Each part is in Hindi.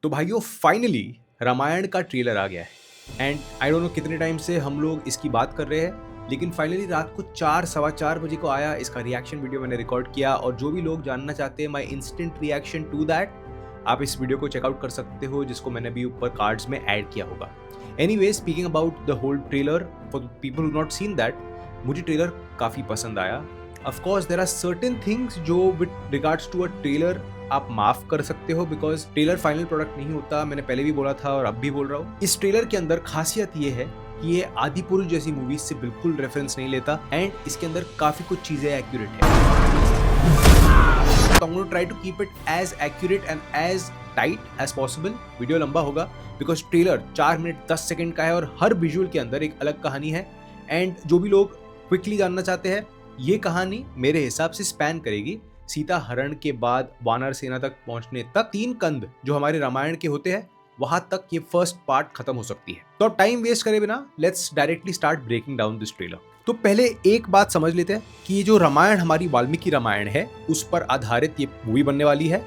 तो भाइयों फाइनली रामायण का ट्रेलर आ गया है एंड आई डोंट नो कितने टाइम से हम लोग इसकी बात कर रहे हैं, लेकिन फाइनली रात को 4 सवा 4 बजे को आया। इसका रिएक्शन वीडियो मैंने रिकॉर्ड किया और जो भी लोग जानना चाहते हैं माई इंस्टेंट रिएक्शन टू दैट, आप इस वीडियो को चेकआउट कर सकते हो, जिसको मैंने अभी ऊपर कार्ड्स में ऐड किया होगा। Anyway, speaking about the whole trailer for people who not seen that, मुझे ट्रेलर काफ़ी पसंद आया। Of course there are certain things जो with regards to a trailer आप माफ कर सकते हो, बिकॉज ट्रेलर फाइनल प्रोडक्ट नहीं होता। मैंने पहले भी बोला था और अब भी बोल रहा हूँ, इस ट्रेलर के अंदर खासियत ये है कि ये आदि पुरुष जैसी मूवीज से बिल्कुल रेफरेंस नहीं लेता एंड इसके अंदर काफी कुछ चीजें एक्यूरेट है। तो I'm going to try to keep it as accurate and as tight as possible। Video लंबा होगा बिकॉज ट्रेलर 4 मिनट 10 सेकंड का है और हर विजुअल के अंदर एक अलग कहानी है। एंड जो भी लोग क्विकली जानना चाहते हैं, ये कहानी मेरे हिसाब से स्पैन करेगी सीता हरण के बाद वानर सेना तक पहुंचने तक। 3 कंद जो हमारे रामायण के होते हैं, वहां तक ये फर्स्ट पार्ट खत्म हो सकती है। तो अब टाइम वेस्ट करे बिना let's directly start breaking down this trailer. तो पहले एक बात समझ लेते हैं कि ये जो रामायण हमारी वाल्मीकि रामायण है, उस पर आधारित ये मूवी बनने वाली है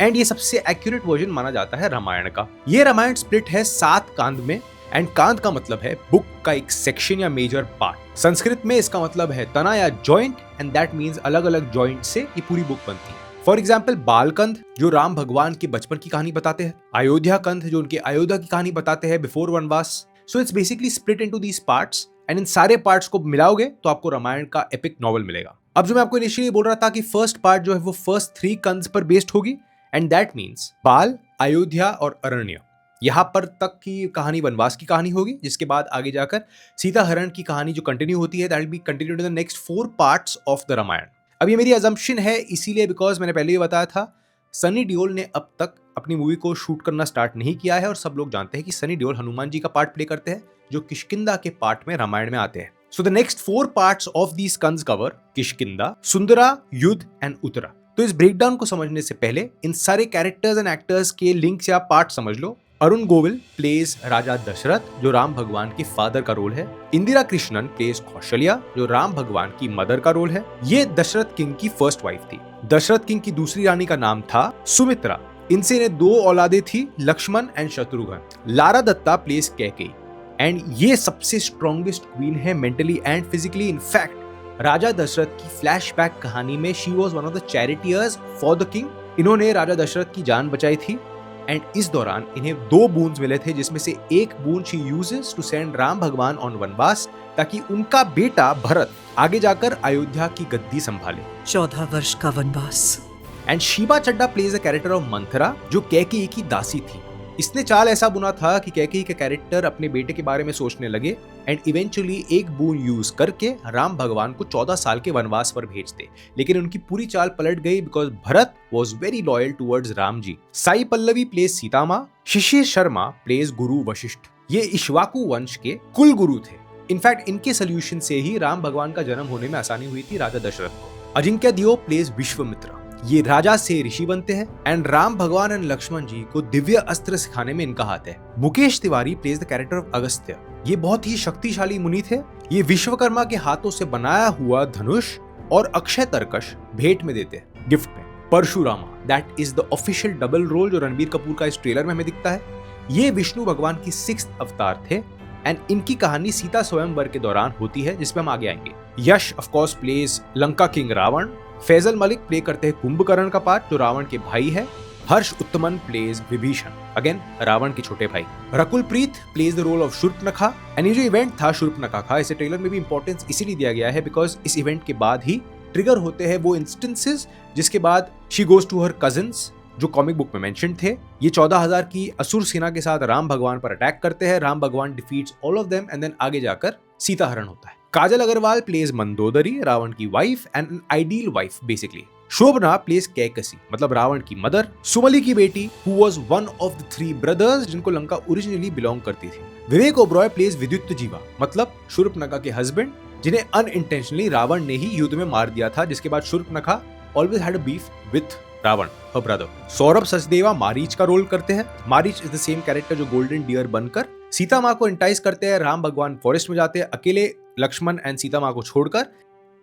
एंड ये सबसे एक्यूरेट वर्जन माना जाता है रामायण का। ये रामायण स्प्लिट है 7 कांड में एंड कांड का मतलब है बुक का एक सेक्शन या मेजर पार्ट। संस्कृत में इसका मतलब है तना या जॉइंट एंड दैट मींस अलग अलग जॉइंट से ये पूरी बुक बनती है। फॉर एग्जाम्पल बालकंद जो राम भगवान के बचपन की कहानी बताते हैं, अयोध्या कंद जो उनके अयोध्या की कहानी बताते हैं बिफोर वनवास। So it's basically split into these parts and इन सारे पार्ट्स को मिलाओगे तो आपको रामायण का एपिक नॉवल मिलेगा। अब जो मैं आपको इनिशियली बोल रहा था कि फर्स्ट पार्ट जो है वो फर्स्ट 3 कंद पर बेस्ड होगी एंड दैट मींस बाल, अयोध्या और अरण्य, यहाँ पर तक की कहानी वनवास की कहानी होगी, जिसके बाद आगे जाकर सीता हरण की कहानी जो कंटिन्यू होती है that will be continued in the next 4 parts of the Ramayana. अब ये मेरी अजम्पशन है इसीलिए बिकॉज मैंने पहले ही बताया था सनी देओल ने अब तक अपनी मूवी को शूट करना स्टार्ट नहीं किया है और सब लोग जानते हैं कि सनी देओल हनुमान जी का पार्ट प्ले करते हैं जो किष्किंधा के पार्ट में रामायण में आते हैं। So the next 4 parts of these कंस कवर किष्किंधा, सुंदरा, युद्ध एंड उत्तरा। तो इस ब्रेकडाउन को समझने से पहले इन सारे कैरेक्टर्स एंड एक्टर्स के लिंक्स या पार्ट समझ लो। अरुण गोविल प्लेस राजा दशरथ जो राम भगवान के फादर का रोल है। इंदिरा कृष्णन प्लेस कौशल्या जो राम भगवान की मदर का रोल है। ये दशरथ किंग की फर्स्ट वाइफ थी। दशरथ किंग की दूसरी रानी का नाम था सुमित्रा। इनसे इन्हें 2 औलादे थी, Lakshman and Shatrughna. Lara Dutta plays Kaikeyi and ये सबसे स्ट्रॉन्गेस्ट क्वीन है मेंटली एंड फिजिकली। इनफैक्ट राजा दशरथ की फ्लैशबैक कहानी में she was one of the charioteers for the king. इन्होंने राजा दशरथ की जान बचाई थी एंड इस दौरान इन्हें 2 बूंस मिले थे, जिसमें से एक बूंद she uses to send Ram भगवान ऑन वनवास ताकि उनका बेटा भरत आगे जाकर अयोध्या की गद्दी संभाले। 14 वर्ष का वनवास। And Sheeba Chadha plays the character of Manthara जो कैकेयी की दासी थी। इसने चाल ऐसा बुना था कि कैकेयी का कैरेक्टर अपने बेटे के बारे में सोचने लगे एंड इवेंचुअली एक बूंद यूज करके राम भगवान को 14 साल के वनवास पर भेजते, लेकिन उनकी पूरी चाल पलट गई because Bharat was very loyal towards Ram ji. Sai Pallavi plays Sita माँ, शिशिर शर्मा प्लेस गुरु वशिष्ठ। ये इक्ष्वाकु वंश के कुल गुरु थे। इनफैक्ट इनके सोल्यूशन से ही राम भगवान का जन्म होने में आसानी हुई थी राजा दशरथ को। अजिंक्य दियो प्लेस विश्वामित्र, ये राजा से ऋषि बनते हैं एंड राम भगवान एंड लक्ष्मण जी को दिव्य अस्त्र सिखाने में इनका हाथ है। Mukesh Tiwari pledge the character of Agastya. ये बहुत ही शक्तिशाली मुनि थे। ये विश्वकर्मा के हाथों से बनाया हुआ धनुष और अक्षय तरकश भेंट में देते हैं गिफ्ट में। Parashurama that is the official double role जो रणबीर कपूर का इस ट्रेलर में हमें दिखता है। ये विष्णु भगवान की 6th अवतार थे एंड इनकी कहानी सीता स्वयंवर के दौरान होती है, जिसपे हम आगे आएंगे। Yash of course plays Lanka king Ravan. Faisal Malik play करते हैं कुंभकर्ण का पार्ट जो रावण के भाई है। हर्ष उत्तमन प्लेज विभीषण, अगेन रावण के छोटे भाई। Rakul Preet plays the role of Shurpanakha and ये जो इवेंट था शूर्पणखा का, इसे ट्रेलर में भी इंपॉर्टेंस इसीलिए दिया गया है बिकॉज इस इवेंट के बाद ही ट्रिगर होते हैं वो इंस्टेंसेस जिसके बाद she goes to her cousins जो कॉमिक बुक में मेंशन थे। ये 14,000 की असुर सेना के साथ राम भगवान पर अटैक करते हैं। राम भगवान defeats all of them and then आगे जाकर सीता हरण होता है। काजल अग्रवाल प्लेज मंदोदरी, रावण की wife and an ideal wife basically. Shobhana plays Kaikasi मतलब रावण की मदर। सुमली की बेटी who was one of the 3 brothers जिनको लंका ओरिजिनली बिलोंग करती थी। विवेक ओबरॉय प्लेज विद्युत जीवा मतलब शूर्पणखा के हस्बैंड, जिन्हें अनइंटेंशनली रावण ने ही युद्ध में मार दिया था, जिसके बाद Shurpanakha always had a beef with Ravan her brother. Saurabh Sachdeva Maricha का रोल करते हैं। Maricha is the same character जो गोल्डन डियर बनकर सीता माँ को इंटाइज करते हैं। राम भगवान फॉरेस्ट में जाते हैं अकेले लक्ष्मण एंड सीता माँ को छोड़कर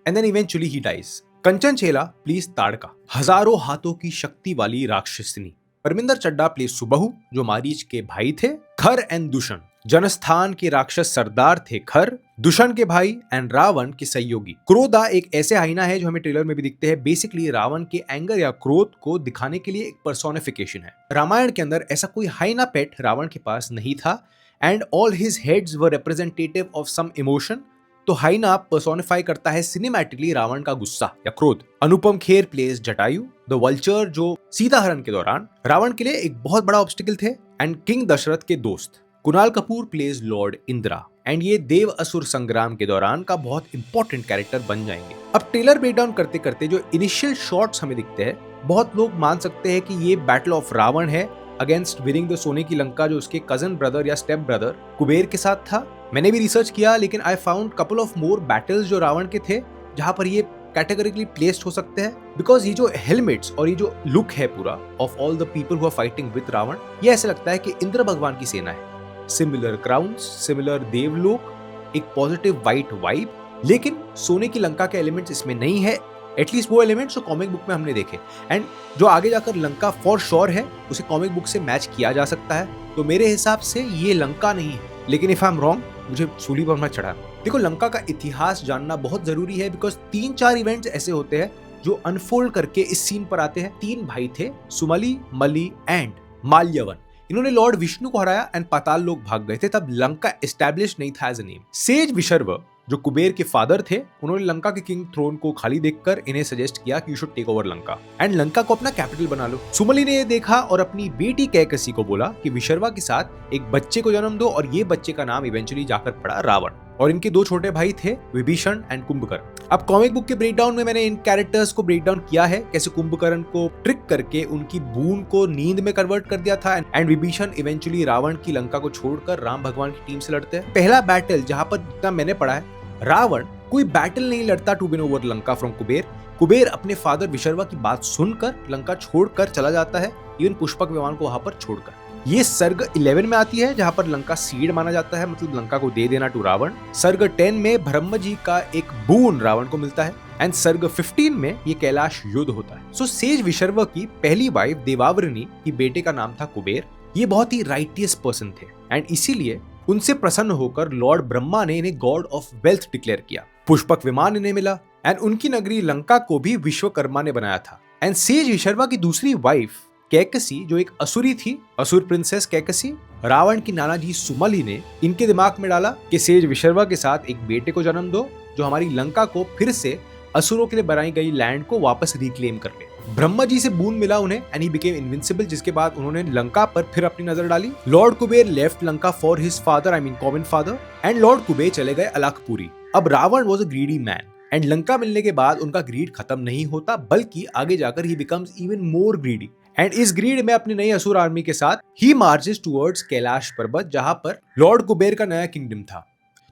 and then eventually he dies. Kanchan Chela plays Tadaka, हजारों हाथों की शक्ति वाली राक्षसनी। परमिंदर चड्डा प्लेस सुबहू जो मारीच के भाई थे। खर एंड दुष्ण जनस्थान के राक्षस सरदार थे खर, दुष्ण के भाई एंड रावण के सहयोगी। क्रोधा एक ऐसे हाइना है जो हमें ट्रेलर में भी दिखते हैं। बेसिकली रावण के एंगर या क्रोध को दिखाने के लिए एक पर्सोनिफिकेशन है। रामायण के अंदर ऐसा कोई हाइना पेट रावण के पास नहीं था and all his heads were representative of some emotion. तो हाइना पर्सोनिफाई करता है सिनेमैटिकली रावण का गुस्सा या क्रोध। Anupam Kher plays Jatayu the vulture जो सीता हरण के दौरान रावण के लिए एक बहुत बड़ा ऑब्स्टिकल थे एंड किंग दशरथ के दोस्त। Kunal Kapoor place Lord Indira and ये देव असुर संग्राम के दौरान का बहुत इंपॉर्टेंट कैरेक्टर बन जाएंगे। अब ट्रेलर ब्रेकडाउन करते करते जो इनिशियल शॉट्स हमें दिखते हैं, बहुत लोग मान सकते हैं कि ये बैटल ऑफ रावण है अगेंस्ट विनिंग द सोने की लंका जो उसके कजन ब्रदर या स्टेप ब्रदर कुबेर के साथ था। मैंने भी रिसर्च किया लेकिन I found couple of more battles जो रावण के थे जहां पर ये कैटेगरिकली प्लेस्ड हो सकते हैं, बिकॉज ये जो हेलमेट्स और ये जो लुक है पूरा of all the people who are fighting with Ravan, ये ऐसे लगता है कि इंद्र भगवान की सेना है। सिमिलर क्राउन्स, सिमिलर देवलोक, एक पॉजिटिव वाइट वाइब, लेकिन सोने की लंका के एलिमेंट्स इसमें नहीं है। एटलीस्ट वो एलिमेंट्स जो कॉमिक बुक में हमने देखे एंड जो आगे जाकर लंका फॉर श्योर है उसे कॉमिक बुक से मैच किया जा सकता है। तो मेरे हिसाब से ये लंका नहीं है, लेकिन इफ आई एम रॉन्ग मुझे सूली पर मत चढ़ा। देखो, लंका का इतिहास जानना बहुत जरूरी है बिकॉज 3-4 इवेंट्स ऐसे होते हैं जो अनफोल्ड करके इस सीन पर आते हैं। 3 भाई थे, सुमली, मली एंड माल्यवन। इन्होंने लॉर्ड विष्णु को हराया एंड पाताल लोक भाग गए थे। तब लंका एस्टैब्लिश नहीं था एज अ नेम। सेज विशर्व जो कुबेर के फादर थे, उन्होंने लंका के किंग थ्रोन को खाली देखकर इन्हें सजेस्ट किया कि you should take over Lanka and Lanka को अपना कैपिटल बना लो। सुमली ने ये देखा और अपनी बेटी कैकसी को बोला कि विशर्वा के साथ एक बच्चे को जन्म दो और ये बच्चे का नाम इवेंचुअली जाकर पड़ा रावण। और इनके 2 छोटे भाई थे विभीषण एंड कुंभकर्ण। अब कॉमिक बुक के ब्रेकडाउन में मैंने इन कैरेक्टर्स को ब्रेकडाउन किया है, कैसे कुंभकर्ण को ट्रिक करके उनकी बून को नींद में कन्वर्ट कर दिया था एंड विभीषण इवेंचुअली रावण की लंका को छोड़कर राम भगवान की टीम से लड़ते हैं। पहला बैटल जहां पर जितना मैंने पढ़ा है, रावण कोई बैटल नहीं लड़ता to win over Lanka from Kuber. Kuber अपने फादर विशर्वा की बात सुनकर लंका छोड़कर चला जाता है, इवन पुष्पक विमान को वहां पर छोड़कर। ये सर्ग 11 में आती है जहां पर लंका सीड माना जाता है, मतलब लंका को दे देना टू रावण। सर्ग 10 में ब्रह्म जी का एक बून रावण को मिलता है एंड सर्ग 15 में ये कैलाश युद्ध होता है। सो सेज विशर्वा की पहली वाइफ देवावृणी की बेटे का नाम था कुबेर। ये बहुत ही राइटियस पर्सन थे एंड इसीलिए उनसे प्रसन्न होकर लॉर्ड ब्रह्मा ने इन्हें गॉड ऑफ वेल्थ डिक्लेयर किया। पुष्पक विमान इन्हें मिला एंड उनकी नगरी लंका को भी विश्वकर्मा ने बनाया था। एंड सेज विशर्वा की दूसरी वाइफ कैकसी जो एक असुरी थी, असुर प्रिंसेस कैकसी, रावण की नाना जी सुमली ने इनके दिमाग में डाला कि सेज विशर्वा के साथ एक बेटे को जन्म दो जो हमारी लंका को फिर से असुरों के लिए बनाई गई लैंड को वापस रिक्लेम कर ले। ब्रह्मा जी से बून मिला उन्हें एंड ही बिकेम इनविंसिबल, जिसके बाद उन्होंने लंका पर फिर अपनी नजर डाली। Lord Kuber left Lanka for his father, I mean common father, and lord Kuber चले गए अलकपुरी। अब Ravan was a greedy man and Lanka मिलने के बाद उनका ग्रीड खत्म नहीं होता, बल्कि आगे जाकर ही becomes even more greedy and इस ग्रीड में अपनी नई असुर आर्मी के साथ ही मार्चेस टुवर्ड्स कैलाश पर्वत जहां पर लॉर्ड कुबेर का नया किंगडम था।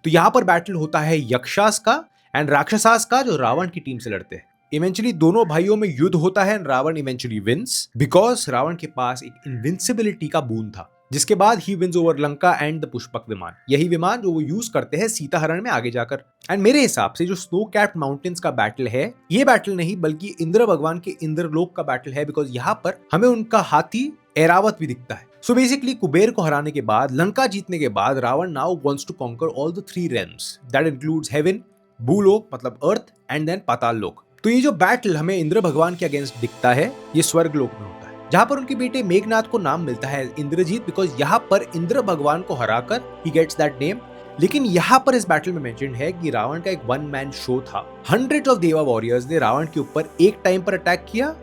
तो यहाँ पर बैटल होता है यक्षास का एंड राक्षसास का जो रावण की टीम से लड़ते हैं। इवेंचुअली दोनों भाइयों में युद्ध होता है and Ravan eventually wins because Ravan के पास एक इनविंसिबिलिटी का बून था, जिसके बाद he wins over Lanka and the Pushpak Viman. यही विमान जो वो यूज करते हैं सीता हरण में आगे जाकर। एंड मेरे हिसाब से जो स्नो कैप्ड माउंटेन्स का बैटल है, ये बैटल नहीं बल्कि इंद्र भगवान के इंद्रलोक का बैटल है, बिकॉज यहाँ पर हमें उनका हाथी ऐरावत भी दिखता है। सो बेसिकली कुबेर को हराने के बाद, लंका जीतने के बाद, Ravan now wants to conquer all the 3 realms that includes heaven, Bhulok मतलब अर्थ एंड देन पाताल लोक। तो ये जो बैटल हमें इंद्र भगवान के अगेंस्ट दिखता है, ये स्वर्ग लोक में होता है, जहां पर उनके बेटे मेघनाथ को नाम मिलता है इंद्रजीत, बिकॉज यहाँ पर इंद्र भगवान को हराकर ही गेट्स दैट नेम। लेकिन यहाँ पर इस बैटल में मेंशन है कि रावण का एक 1 मैन शो था। हंड्रेड्स ऑफ देवा वॉरियर्स ने रावण के ऊपर एक टाइम पर अटैक किया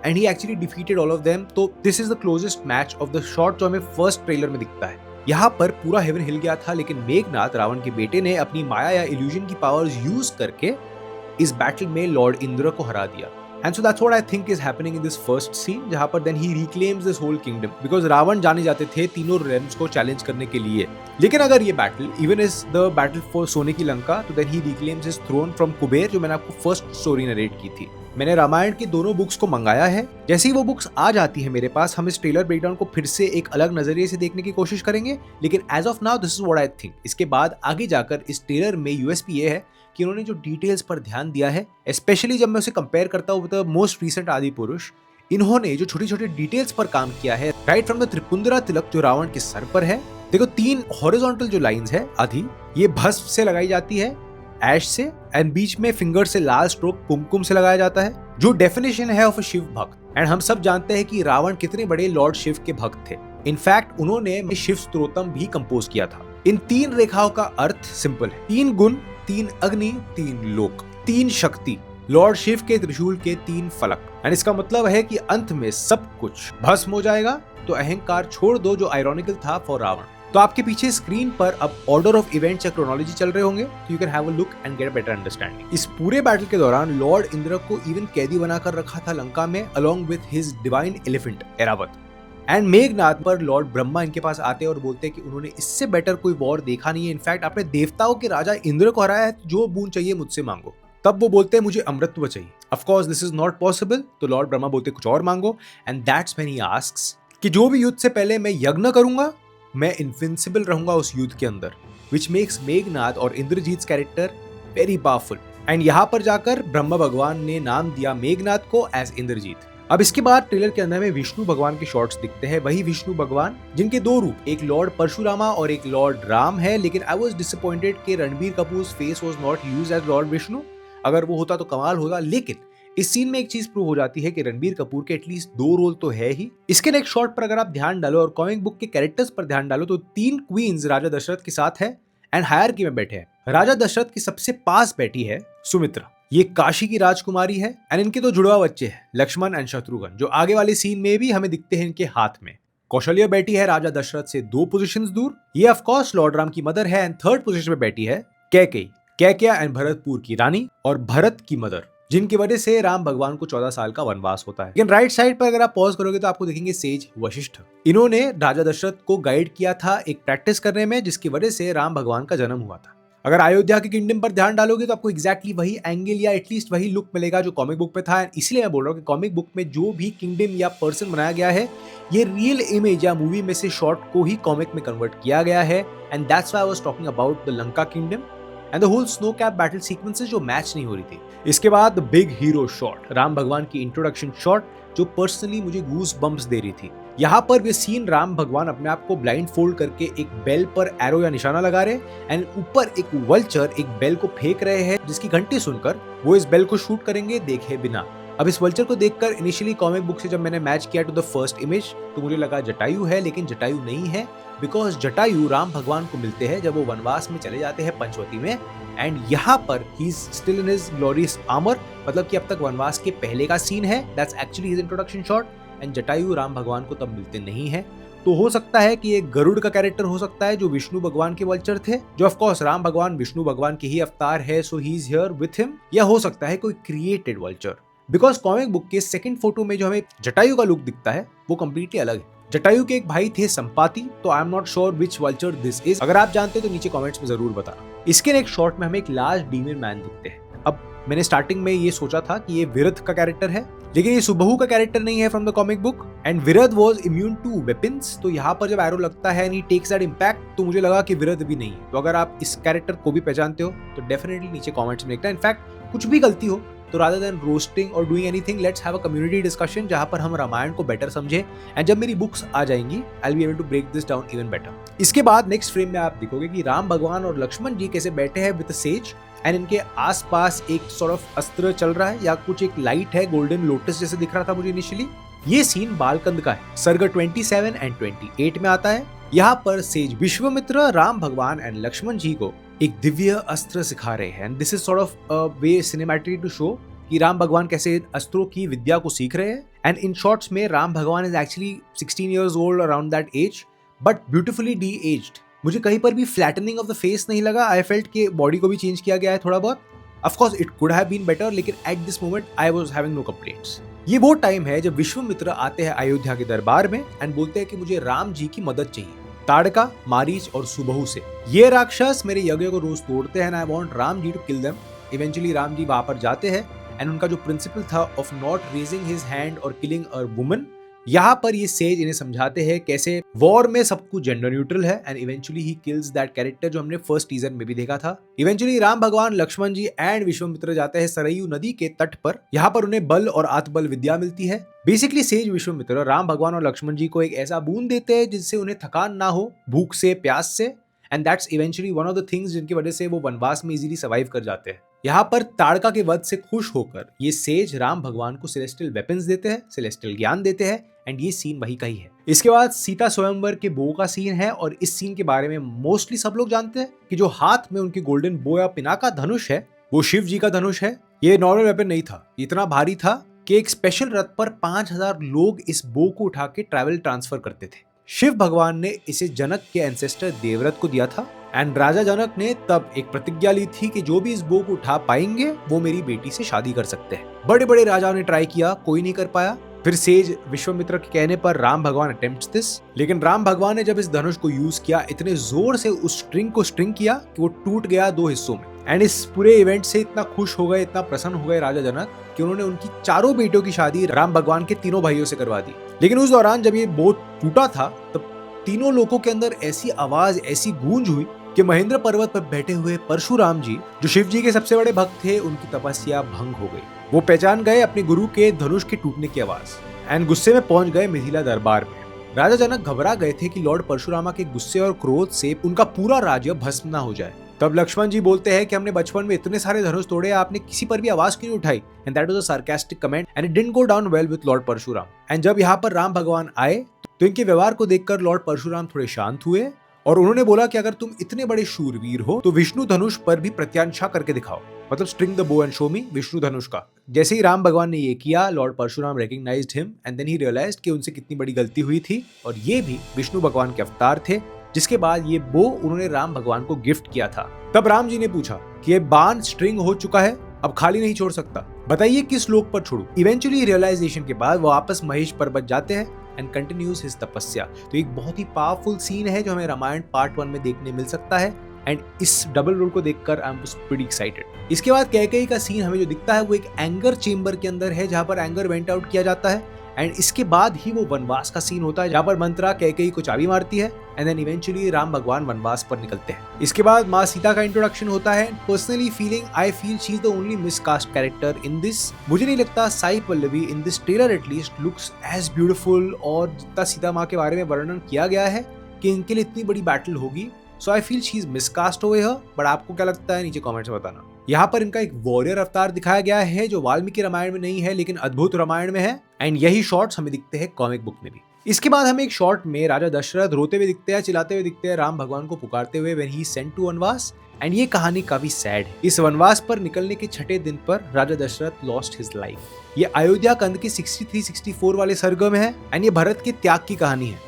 and he actually defeated all of them. तो this is the closest match of the shot जो हमें फर्स्ट ट्रेलर में दिखता है। यहाँ पर पूरा हेवन हिल गया था, लेकिन मेघनाथ रावण के बेटे ने अपनी माया या इल्यूजन की पावर्स यूज करके इस बैटल में लॉर्ड इंद्र को हरा दिया। And so that's what I think is happening in this first scene, जहां पर then he reclaims this whole kingdom, because Ravan जाने जाते थे तीनों रेल्म्स को चैलेंज करने के लिए। लेकिन अगर ये battle even is the battle for सोने की लंका, तो then he reclaims his throne from Kuber, जो मैंने आपको फर्स्ट स्टोरी नरेट की थी। मैंने रामायण की दोनों बुक्स को मंगाया है। जैसे ही वो बुक्स आ जाती है मेरे पास, हम इस ट्रेलर ब्रेकडाउन को फिर से एक अलग नजरिए से देखने की कोशिश करेंगे। लेकिन as of now this is what I think. इसके बाद आगे जाकर इस ट्रेलर में यूएसपी ये है कि उन्होंने जो डिटेल्स पर ध्यान दिया है, स्पेशली जब मैं उसे कंपेयर करता हूँ विद द मोस्ट रीसेंट आदि पुरुष, इन्होंने जो छोटे छोटे डिटेल्स पर काम किया है, राइट फ्रॉम द त्रिपुंदरा तिलक जो रावण के सर पर है, देखो 3 हॉरिजॉन्टल जो लाइंस है आधी, ये भस्म से लगाई जाती है, ऐश से, एंड बीच में फिंगर से लाल स्ट्रोक कुमकुम से लगाया जाता है, जो डेफिनेशन है ऑफ अ शिव भक्त। एंड हम सब जानते हैं कि रावण कितने बड़े लॉर्ड शिव के भक्त थे। इनफैक्ट उन्होंने शिव स्तोत्रम भी कंपोज किया था। इन 3 रेखाओं का अर्थ सिंपल है, 3 गुण, 3 अग्नि, 3 लोक, 3 शक्ति, लॉर्ड शिव के त्रिशूल के 3 फलक। एंड इसका मतलब है कि अंत में सब कुछ भस्म हो जाएगा, तो अहंकार छोड़ दो, जो आयरॉनिकल था फॉर रावण। तो आपके पीछे स्क्रीन पर अब ऑर्डर ऑफ इवेंट्स या क्रोनोलॉजी चल रहे होंगे, तो you can have a look and get a better understanding. इस पूरे बैटल के दौरान लॉर्ड इंद्र को इवन कैदी बनाकर रखा था लंका में, along with his divine elephant Airavat. And Meghnath पर लॉर्ड ब्रह्मा इनके पास आते हैं और बोलते हैं कि उन्होंने इससे बेटर कोई वॉर देखा नहीं है। इनफैक्ट आपने देवताओं के राजा इंद्र को हराया है, जो बूंद चाहिए मुझसे मांगो। तब वो बोलते हैं मुझे अमृतत्व चाहिए। Of course this is not possible, तो लॉर्ड ब्रह्मा बोलते कुछ और मांगो। And that's when he asks कि जो भी युद्ध से पहले मैं यज्ञ करूंगा, मैं इनविंसिबल रहूंगा उस युद्ध के अंदर, विच मेक्स मेघनाथ और Indrajit character very powerful. And यहाँ पर जाकर ब्रह्मा भगवान ने नाम दिया मेघनाथ को एज इंद्रजीत। अब इसके बाद ट्रेलर के अंदर में विष्णु भगवान के शॉट्स दिखते हैं, वही विष्णु भगवान जिनके 2 रूप, एक लॉर्ड परशुरामा और एक लॉर्ड राम है। लेकिन आई वाज डिसअपॉइंटेड कि Ranbir Kapoor face was not used as lord Vishnu. अगर वो होता तो कमाल होता, लेकिन इस सीन में एक चीज प्रूव हो जाती है कि रणबीर कपूर के एटलीस्ट 2 रोल तो है ही। इसके नेक्स्ट शॉट पर अगर आप ध्यान डालो और कॉमिक बुक के कैरेक्टर्स पर ध्यान डालो, तो 3 क्वींस राजा दशरथ के साथ है एंड हायरार्की में बैठे हैं। राजा दशरथ के सबसे पास बैठी है सुमित्रा, ये काशी की राजकुमारी है। एंड इनके 2 जुड़वा बच्चे हैं, लक्ष्मण एंड शत्रुघ्न, जो आगे वाले सीन में भी हमें दिखते हैं इनके हाथ में। कौशल्या बैठी है राजा दशरथ से 2 पोजीशंस दूर, ये ऑफ कोर्स लॉर्ड राम की मदर है। एंड 3rd पोजीशन पे बैठी है कैकेयी, कैकेया एंड भरतपुर की रानी और भरत की मदर, जिनकी वजह से राम भगवान को 14 साल का वनवास होता है। लेकिन राइट साइड पर अगर आप पॉज करोगे तो आपको देखेंगे सेज वशिष्ठ। इन्होंने राजा दशरथ को गाइड किया था एक प्रैक्टिस करने में, जिसकी वजह से राम भगवान का जन्म हुआ था। अगर अयोध्या के किंगडम पर ध्यान डालोगे तो आपको एग्जैक्टली वही एंगल या एटलीस्ट वही लुक मिलेगा जो कॉमिक बुक पे था। इसलिए मैं बोल रहा हूँ कि कॉमिक बुक में जो भी किंगडम या पर्सन बनाया गया है, ये रियल इमेज या मूवी में से शॉट को ही कॉमिक में कन्वर्ट किया गया है। And that's why I was talking about the Lanka kingdom and the whole snow cap battle sequences जो मैच नहीं हो रही थी। इसके बाद बिग हीरो शॉट, राम भगवान की इंट्रोडक्शन शॉट, जो पर्सनली मुझे गूस बम्प्स दे रही थी। यहाँ पर वे सीन राम भगवान अपने आप को ब्लाइंड फोल्ड करके एक बेल पर एरो या निशाना लगा रहे एंड ऊपर एक वल्चर एक बेल को फेंक रहे हैं, जिसकी घंटी सुनकर वो इस बेल को शूट करेंगे देखे बिना। अब इस वल्चर को देखकर इनिशियली कॉमिक बुक से जब मैंने मैच किया टू द फर्स्ट इमेज, तो मुझे लगा जटायु है, लेकिन जटायु नहीं है, बिकॉज जटायु राम भगवान को मिलते हैं जब वो वनवास में चले जाते हैं पंचवटी में। एंड यहाँ पर he is still in his glorious armour, मतलब कि अब तक वनवास के पहले का सीन है। That's actually his introduction shot. And Jatayu Ram भगवान को तब मिलते नहीं है, तो हो सकता है कि एक गरुड़ का कैरेक्टर हो सकता है जो विष्णु भगवान के वल्चर थे, जो ऑफ कोर्स राम भगवान विष्णु भगवान के ही अवतार है, so he is here with him. या हो सकता है कोई created vulture, because comic book के 2nd फोटो में जो हमें जटायु का लुक दिखता है वो कंप्लीटली अलग है। जटायु के एक भाई थे संपाति, तो I am not sure which vulture this is. अगर आप जानते हो तो नीचे कमेंट्स में जरूर बताना। इसके नेक्स्ट शॉट में हमें एक लार्ज डीमन मैन दिखते हैं। अब मैंने स्टार्टिंग में ये सोचा था कि ये विरध का कैरेक्टर है, लेकिन ये सुबहू का कैरेक्टर नहीं है from the comic book. And Viradh was immune to weapons, तो यहाँ पर जब एरो लगता है and he takes that impact, तो मुझे लगा कि विरध भी नहीं है। तो अगर आप इस कैरेक्टर को भी पहचानते हो तो डेफिनेटली नीचे कमेंट्स में लिखना। इनफैक्ट कुछ भी गलती हो तो रादर देन रोस्टिंग और doing anything, let's have a community discussion जहां पर हम रामायण को बेटर समझें। एंड जब मेरी बुक्स आ जाएंगी I will be able to break this down even better. इसके बाद नेक्स्ट फ्रेम में आप देखोगे कि राम भगवान और लक्ष्मण जी कैसे बैठे हैं विद सेज, एंड इनके आसपास एक सॉर्ट ऑफ अस्त्र चल रहा है या कुछ एक लाइट है, गोल्डन लोटस जैसे दिख रहा था मुझे इनिशियली। ये सीन बालकंद का है, सर्ग 27 एंड 28 में आता है। यहाँ पर सेज विश्वामित्र राम भगवान एंड लक्ष्मण जी को एक दिव्य अस्त्र सिखा रहे हैं। And this is sort of a way cinematic to show कि राम भगवान कैसे अस्त्रों की विद्या को सीख रहे हैं। एंड इन शॉर्ट्स में राम भगवान is actually 16 years old around that age, but beautifully de aged. मुझे कहीं पर भी फ्लैटनिंग ऑफ द फेस नहीं लगा। आई फेल्ट कि बॉडी को भी चेंज किया गया है थोड़ा बहुत। Of course it could have been better, लेकिन at this moment I was having no complaints. ये वो टाइम है जब विश्वामित्र आते हैं अयोध्या के दरबार में एंड बोलते हैं कि मुझे राम जी की मदद चाहिए ताड़का, मारीच और सुबहू से। ये राक्षस मेरे यज्ञ को रोज तोड़ते हैं and I want Ram ji to kill them. Eventually Ram ji वहां पर जाते हैं एंड उनका जो प्रिंसिपल था of not raising his hand और किलिंग अ वुमन, यहाँ पर ये सेज इन्हें समझाते हैं कैसे वॉर में सब कुछ जेंडर न्यूट्रल है and eventually he kills that character जो हमने फर्स्ट सीजन में भी देखा था। इवेंचुअली राम भगवान, लक्ष्मण जी एंड विश्वामित्र जाते हैं सरयू नदी के तट पर। यहाँ पर उन्हें बल और आत्मबल विद्या मिलती है। बेसिकली सेज विश्वामित्र राम भगवान और लक्ष्मण जी को एक ऐसा बूंद देते हैं जिससे उन्हें थकान ना हो भूख से, प्यास से, and that's eventually one of the things जिनकी वजह से वो वनवास में इजीली सर्वाइव कर जाते हैं। यहाँ पर ताड़का के वध से खुश होकर ये सेज राम भगवान को सेलेस्टियल वेपन्स देते हैं, सेलेस्टियल ज्ञान देते हैं एंड ये सीन वही का ही है। इसके बाद सीता स्वयंवर के बो का सीन है और इस सीन के बारे में मोस्टली सब लोग जानते हैं कि जो हाथ में उनकी गोल्डन बो या पिनाका धनुष है वो शिव जी का धनुष है। ये नॉर्मल वेपन नहीं था, इतना भारी था कि एक स्पेशल रथ पर 5000 लोग इस बो को उठा के ट्रैवल ट्रांसफर करते थे। शिव भगवान ने इसे जनक के एंसेस्टर देवव्रत को दिया था एंड राजा जनक ने तब एक प्रतिज्ञा ली थी कि जो भी इस बो को उठा पाएंगे वो मेरी बेटी से शादी कर सकते हैं। बड़े बड़े राजाओं ने ट्राई किया, कोई नहीं कर पाया। फिर सेज विश्वामित्र के कहने पर राम भगवान अटेम्प्ट्स दिस, लेकिन राम भगवान ने जब इस धनुष को यूज किया इतने जोर से उस स्ट्रिंग को स्ट्रिंग किया कि वो टूट गया 2 हिस्सों में। एंड इस पूरे इवेंट से इतना खुश हो गए, इतना प्रसन्न हो गए राजा जनक कि उन्होंने उनकी 4 बेटियों की शादी राम भगवान के 3 भाइयों से करवा दी। लेकिन उस दौरान जब ये बो टूटा था तब तीनों लोगों के अंदर ऐसी आवाज, ऐसी गूंज हुई कि महेंद्र पर्वत पर बैठे हुए परशुराम जी जो शिव जी के सबसे बड़े भक्त थे उनकी तपस्या भंग हो गई। वो पहचान गए अपने गुरु के धनुष के टूटने की आवाज एंड गुस्से में पहुंच गए मिथिला दरबार में। राजा जनक घबरा गए थे कि लॉर्ड परशुरामा के गुस्से और क्रोध से उनका पूरा राज्य भस्म ना हो जाए। तब लक्ष्मण जी बोलते हैं कि हमने बचपन में इतने सारे धनुष तोड़े, आपने किसी पर भी आवाज क्यों नहीं उठाई? And that was a sarcastic comment and it didn't go down well with lord Parshuram. And जब यहाँ पर राम भगवान आए तो इनके व्यवहार को देखकर लॉर्ड परशुराम थोड़े शांत हुए और उन्होंने बोला कि अगर तुम इतने बड़े शूरवीर हो तो विष्णु धनुष पर भी प्रत्याशा करके दिखाओ, मतलब string the bow and show me Vishnu धनुष का। जैसे ही राम भगवान ने ये किया, lord Parshuram recognized him and then he realized कि उनसे कितनी बड़ी गलती हुई थी और ये भी विष्णु भगवान के अवतार थे। जिसके बाद ये बो उन्होंने राम भगवान को गिफ्ट किया था। तब राम जी ने पूछा कि ये बाण स्ट्रिंग हो चुका है, अब खाली नहीं छोड़ सकता, बताइए किस लोक पर छोड़ूं? इवेंचुअली रियलाइजेशन के बाद वो वापस महेश पर्वत जाते हैं एंड कंटिन्यूज हिज तपस्या। तो एक बहुत ही पावरफुल सीन है जो हमें रामायण पार्ट 1 में देखने मिल सकता है एंड इस डबल रोल को देखकर आई एम प्रीटी एक्साइटेड। इसके बाद कैकेयी का सीन हमें जो दिखता है वो एक एंगर चेंबर के अंदर है जहां पर एंगर वेंट आउट किया जाता है एंड इसके बाद ही वो वनवास का सीन होता है जहां पर मंत्रा कैकेयी को चाबी मारती है एंड देन इवेंचुअली राम भगवान वनवास पर निकलते हैं। इसके बाद माँ सीता का इंट्रोडक्शन होता है। Personally I feel she is the only miscast character in this. मुझे नहीं लगता Sai Pallavi in this trailer at least looks as beautiful और जितना सीता माँ के बारे में वर्णन किया गया है कि इनके लिए इतनी बड़ी बैटल होगी। So I feel she is miscast over here, but आपको क्या लगता है नीचे कमेंट्स में बताना। यहाँ पर इनका एक वॉरियर अवतार दिखाया गया है जो वाल्मीकि रामायण में नहीं है लेकिन अद्भुत रामायण में है एंड यही शॉट्स हमें दिखते हैं कॉमिक बुक में भी। इसके बाद हमें एक शॉट में राजा दशरथ रोते हुए दिखते हैं, चिल्लाते हुए दिखते हैं राम भगवान को पुकारते हुए व्हेन ही सेंट टू वनवास एंड ये कहानी काफी सैड है। इस वनवास पर निकलने के 6ठे दिन पर राजा दशरथ लॉस्ट हिज लाइफ। ये अयोध्या कंद के 63-64 वाले सर्ग में है एंड ये भरत के त्याग की कहानी है।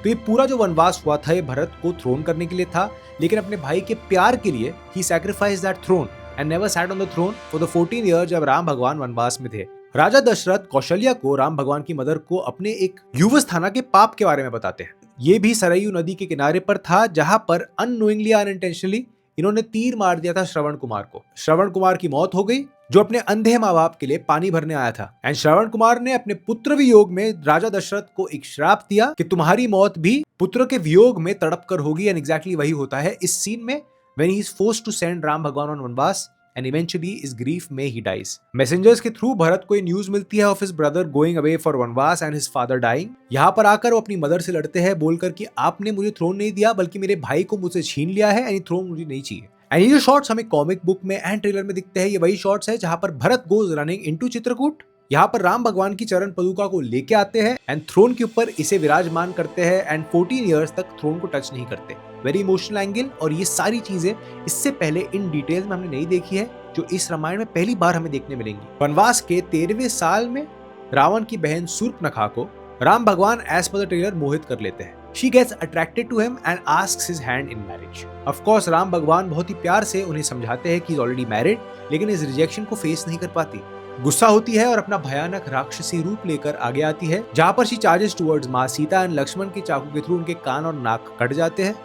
तो ये पूरा जो वनवास हुआ था ये भरत को थ्रोन करने के लिए था, लेकिन अपने भाई के प्यार के लिए he sacrifice that throne and never sat on the throne for the 14 year जब राम भगवान वनवास में थे। राजा दशरथ कौशल्या को राम भगवान की मदर को अपने एक युवस्थाना के पाप के बारे में बताते हैं। ये भी सरयू नदी के किनारे पर था जहां पर अननोइंगली अनइंटेंशनली इन्होंने तीर मार दिया था श्रवण कुमार को। श्रवण कुमार की मौत हो गई जो अपने अंधे माँ बाप के लिए पानी भरने आया था एंड श्रवण कुमार ने अपने पुत्र वियोग में राजा दशरथ को एक श्राप दिया कि तुम्हारी मौत भी पुत्र के वियोग में तड़प कर होगी एंड एग्जैक्टली वही होता है इस सीन में when he is forced to send Ram भगवान on वनवास and eventually इस grief में he dies। मैसेंजर्स के थ्रू भरत को न्यूज मिलती है of his brother going away for वनवास and his father dying। यहाँ पर आकर वो अपनी मदर से लड़ते हैं बोलकर कि आपने मुझे थ्रोन नहीं दिया बल्कि मेरे भाई को मुझसे छीन लिया है एंड थ्रोन मुझे नहीं चाहिए। एंड ये जो शॉट्स हमें कॉमिक बुक में एंड ट्रेलर में दिखते हैं ये वही शॉट्स है जहां पर Bharat goes running into Chitrakoot. यहाँ पर राम भगवान की चरण पदुका को लेके आते हैं एंड थ्रोन के ऊपर इसे विराजमान करते हैं एंड 14 इयर्स तक थ्रोन को टच नहीं करते। वेरी इमोशनल एंगल और ये सारी चीजें इससे पहले इन डिटेल में हमने नहीं देखी है जो इस रामायण में पहली बार हमें देखने मिलेंगी। वनवास के 13वें साल में रावण की बहन शूर्पणखा को राम भगवान एज पर द ट्रेलर मोहित कर लेते हैं। She gets attracted to him and asks his hand in marriage. Of course, Ram भगवान बहुत ही प्यार से उन्हें समझाते हैं कि he's already married, लेकिन इस रिजेक्शन को फेस नहीं कर पाती। गुस्सा होती है और अपना भयानक राक्षसी रूप लेकर आगे आती है जहां पर she charges towards माँ सीता एंड लक्ष्मण के चाकू के थ्रू उनके कान और नाक कट जाते हैं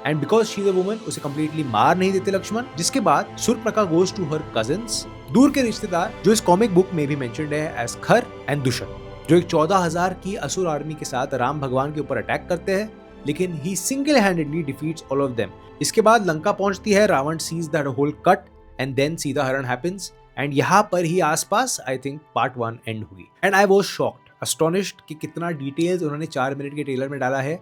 and because she is a woman उसे कंप्लीटली मार नहीं देते लक्ष्मण। जिसके बाद Shurpanakha goes to her cousins, दूर के रिश्तेदार जो इस कॉमिक बुक में भी मेंशन्ड है एज खर एंड दुष्यंत। जो एक 14,000 की असुर आर्मी के साथ राम भगवान के ऊपर अटैक करते हैं, लेकिन he single handedly defeats all of them. इसके बाद लंका पहुंचती है, Ravan sees that whole cut and then सीधा हरण हैपेंस। एंड यहाँ पर ही आसपास आई थिंक पार्ट 1 एंड हुई। And I was shocked, astonished कि कितना डिटेल्स उन्होंने 4 मिनट के ट्रेलर में डाला है।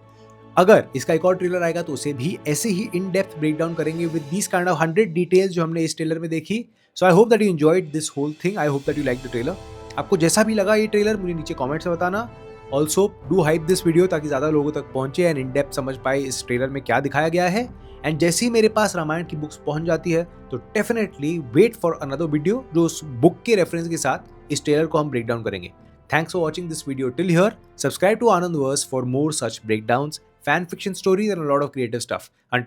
अगर इसका एक और ट्रेलर आएगा तो उसे भी ऐसे ही इन डेप्थ ब्रेकडाउन करेंगे with this kind of 100 details जो हमने इस ट्रेलर में देखी। So I hope that you enjoyed this whole thing, I hope that you like the trailer. आपको जैसा भी लगा ये ट्रेलर मुझे नीचे कमेंट्स में बताना। Also do hype this video ताकि ज़्यादा लोगों तक पहुंचे एंड इन डेप्थ समझ पाए इस ट्रेलर में क्या दिखाया गया है। एंड जैसे ही मेरे पास रामायण की बुक्स पहुंच जाती है तो definitely wait for another video जो उस बुक के रेफरेंस के साथ इस ट्रेलर को हम ब्रेक डाउन करेंगे। Thanks for watching this video till here. Subscribe to Anandverse for more such breakdowns, fan fiction stories and a lot of creative stuff. Until